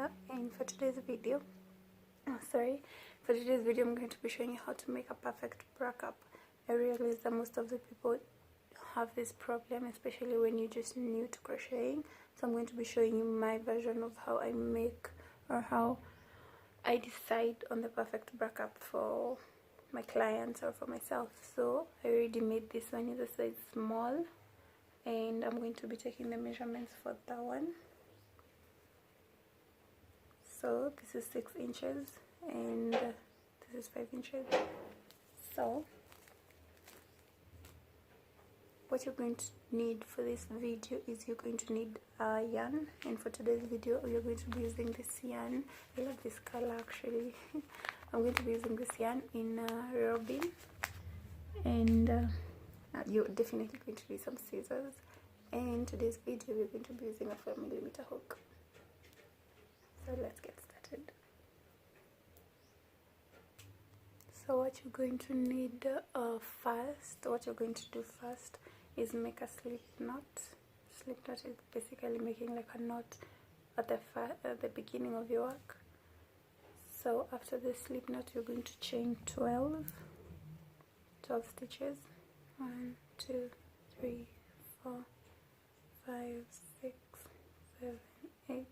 here, and for today's video I'm going to be showing you how to make a perfect breakup. I realize that most of the people have this problem, especially when you're just new to crocheting, so I'm going to be showing you my version of how I make, or how I decide on the perfect breakup for my clients or for myself. So I already made this one in the size small, and I'm going to be taking the measurements for that one. So this is 6 inches and this is 5 inches. So what you're going to need for this video is you're going to need yarn, and for today's video you're going to be using this yarn. I love this color actually. I'm going to be using this yarn in Robin, and you're definitely going to need some scissors, and today's video we're going to be using a 4mm hook. So let's get started. So what you're going to need what you're going to do first is make a slip knot. Slip knot is basically making like a knot at the beginning of your work. So after the slip knot you're going to chain 12 stitches. 1, 2, 3, 4, 5, 6, 7, 8,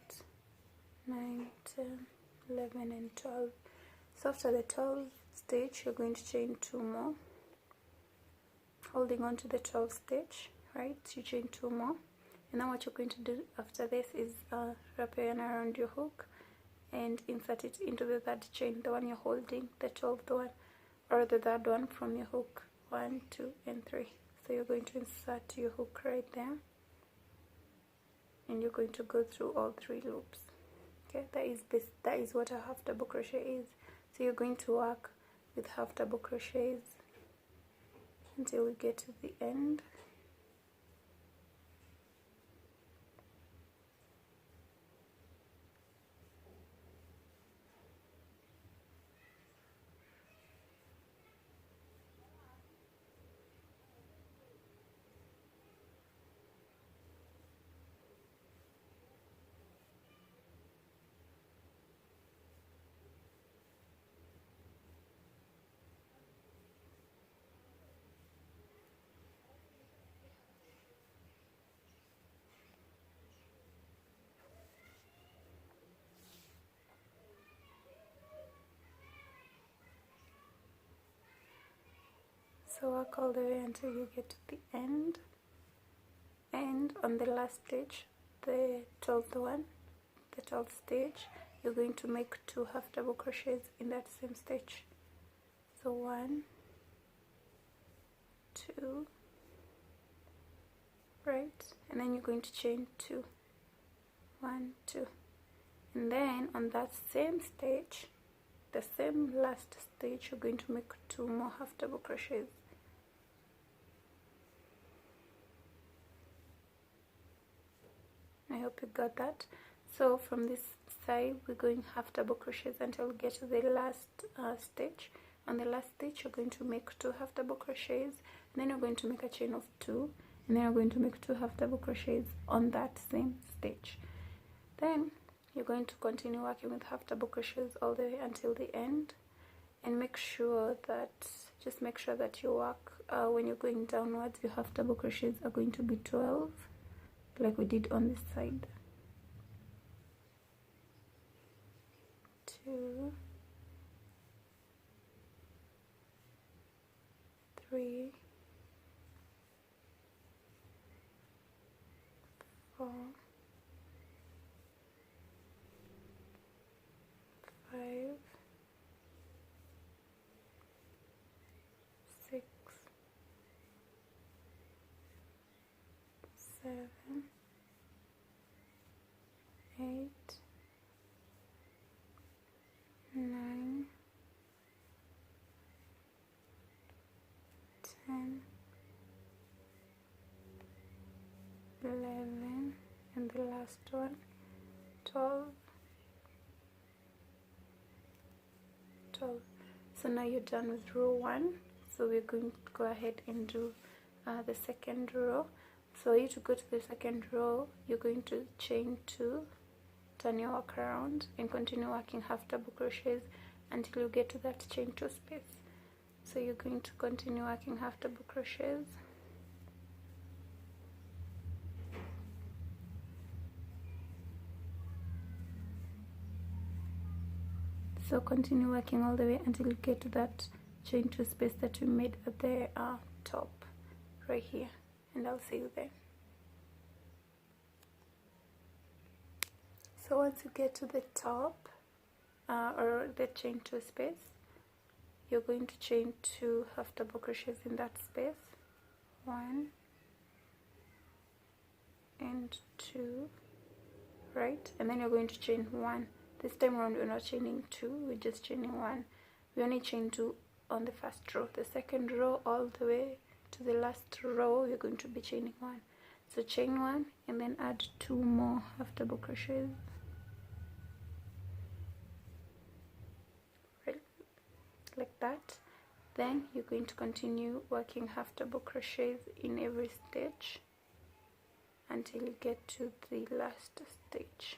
9, 10, 11 and 12. So after the 12th stitch you're going to chain 2 more, holding on to the 12th stitch, right? You chain 2 more, and now what you're going to do after this is wrap your yarn around your hook and insert it into the 3rd chain, the one you're holding, the 12th one, or the 3rd one from your hook. 1, 2 and 3. So you're going to insert your hook right there, and you're going to go through all 3 loops. Okay, that is what a half double crochet is. So you're going to work with half double crochets until we get to the end. So work all the way until you get to the end, and on the last stitch, the 12th stitch, you're going to make 2 half double crochets in that same stitch. So 1, 2, right, and then you're going to chain 2, 1, 2, and then on that same stitch, the same last stitch, you're going to make 2 more half double crochets. I hope you got that. So from this side we're going half double crochets until we get to the last stitch. On the last stitch you're going to make 2 half double crochets, and then you're going to make a chain of 2, and then you're going to make 2 half double crochets on that same stitch. Then you're going to continue working with half double crochets all the way until the end, and make sure that you work when you're going downwards, your half double crochets are going to be 12, like we did on this side. 2, 3, 4, 5, 6, 7, 8, 9, 10, 11, and the last one, 12. So now you're done with row 1. So we're going to go ahead and do the second row. So you to go to the second row, you're going to chain 2, turn your work around and continue working half double crochets until you get to that chain 2 space. So you're going to continue working half double crochets. So continue working all the way until you get to that chain 2 space that we made at the top right here, and I'll see you there. So once you get to the top or the chain 2 space, you're going to chain 2 half double crochets in that space, 1 and 2, right? And then you're going to chain 1. This time around we're not chaining 2, we're just chaining 1. We only chain 2 on the first row. The second row all the way to the last row you're going to be chaining 1. So chain 1 and then add 2 more half double crochets, right, like that. Then you're going to continue working half double crochets in every stitch until you get to the last stitch.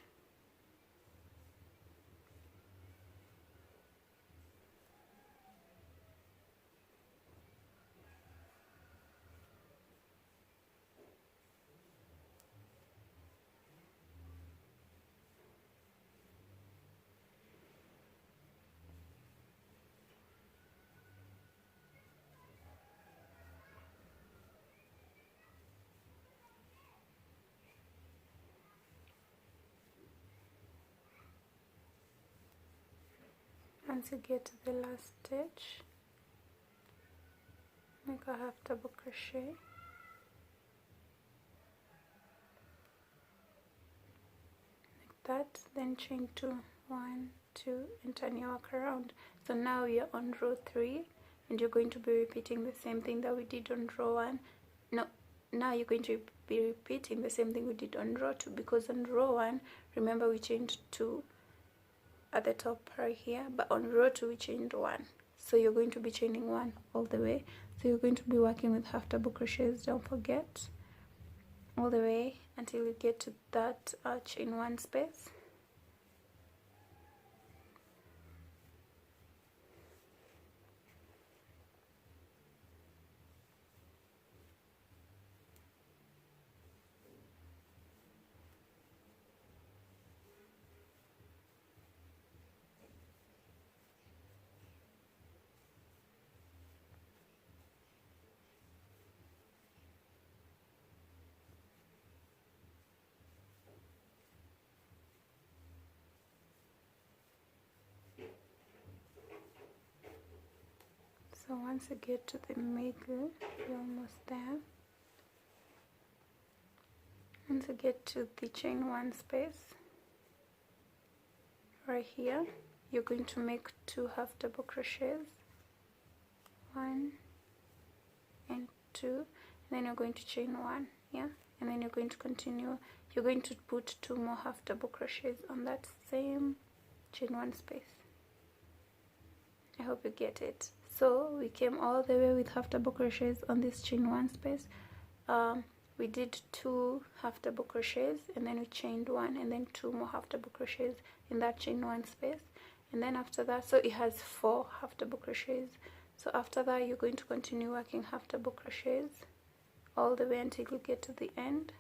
Once you get to the last stitch, make a half double crochet, like that, then chain 2, 1, 2, and turn your work around. So now we are on row 3 and you're going to be repeating the same thing that we did on row 1. No, now you're going to be repeating the same thing we did on row 2, because on row 1, remember, we chained 2 at the top right here, but on row 2 we chained 1. So you're going to be chaining 1 all the way. So you're going to be working with half double crochets, don't forget, all the way until you get to that chain 1 space. So once you get to the middle, you're almost there. Once you get to the chain 1 space right here, you're going to make 2 half double crochets, 1 and 2, and then you're going to chain 1, yeah, and then you're going to continue. You're going to put 2 more half double crochets on that same chain 1 space. I hope you get it. So we came all the way with half double crochets on this chain 1 space. We did 2 half double crochets and then we chained 1 and then 2 more half double crochets in that chain 1 space, and then after that, so it has 4 half double crochets. So after that you're going to continue working half double crochets all the way until you get to the end.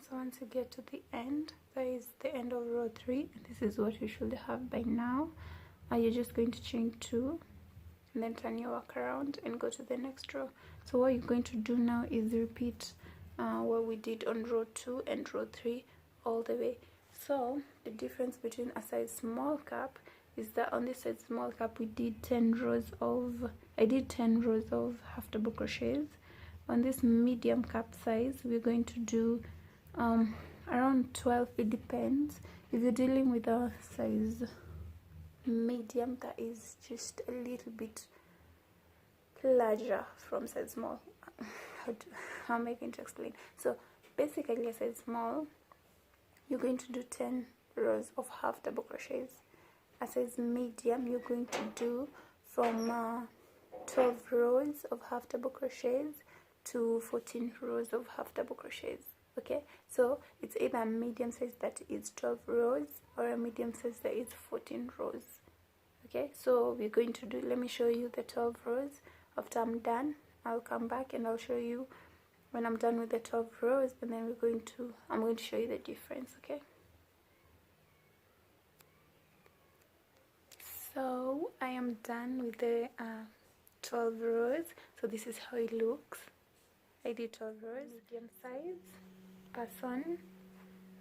So once you get to the end, that is the end of row 3, and this is what you should have by now. You're just going to chain 2 and then turn your work around and go to the next row. So what you're going to do now is repeat what we did on row 2 and row 3 all the way. So the difference between a size small cap is that on this size small cap we did 10 rows of I did 10 rows of half double crochets. On this medium cap size we're going to do around 12. It depends. If you're dealing with a size medium that is just a little bit larger from size small, how am I going to explain? So basically a size small, you're going to do 10 rows of half double crochets. A size medium, you're going to do from 12 rows of half double crochets to 14 rows of half double crochets. Okay, so it's either a medium size that is 12 rows or a medium size that is 14 rows. Okay, so we're going to do, let me show you the 12 rows. After I'm done, I'll come back and I'll show you when I'm done with the 12 rows, and then I'm going to show you the difference. Okay, so I am done with the 12 rows. So this is how it looks. I did 12 rows, medium size person,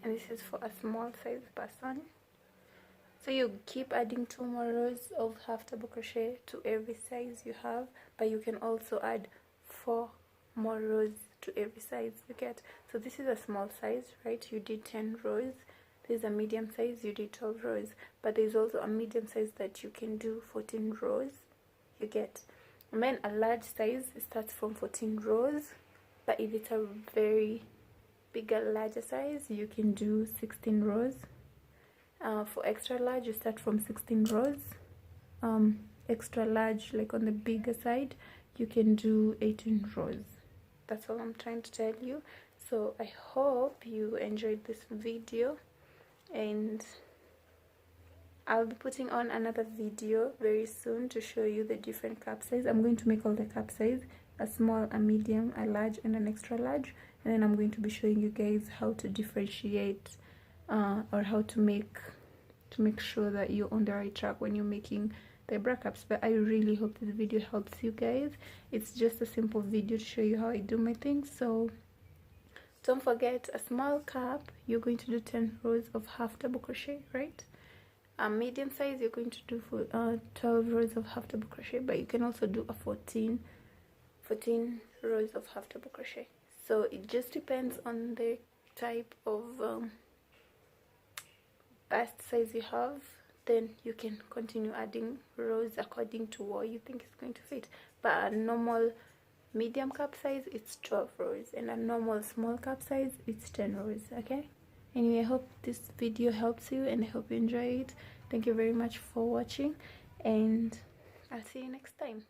and this is for a small size person. So you keep adding 2 more rows of half double crochet to every size you have, but you can also add 4 more rows to every size you get. So this is a small size, right? You did 10 rows. There's a medium size, you did 12 rows, but there's also a medium size that you can do 14 rows, you get. And then a large size starts from 14 rows, but if it's a very bigger, larger size, you can do 16 rows. For extra large, you start from 16 rows. Extra large, like on the bigger side, you can do 18 rows. That's all I'm trying to tell you. So I hope you enjoyed this video, and I'll be putting on another video very soon to show you the different cap size. I'm going to make all the cap size: a small, a medium, a large, and an extra large. And then I'm going to be showing you guys how to differentiate or how to make sure that you're on the right track when you're making the bra caps. But I really hope this video helps you guys. It's just a simple video to show you how I do my things. So don't forget, a small cap, you're going to do 10 rows of half double crochet, right? A medium size, you're going to do for 12 rows of half double crochet, but you can also do a 14 rows of half double crochet. So it just depends on the type of bust size you have. Then you can continue adding rows according to what you think is going to fit. But a normal medium cap size, it's 12 rows, and a normal small cap size, it's 10 rows. Okay, anyway, I hope this video helps you, and I hope you enjoy it. Thank you very much for watching, and I'll see you next time.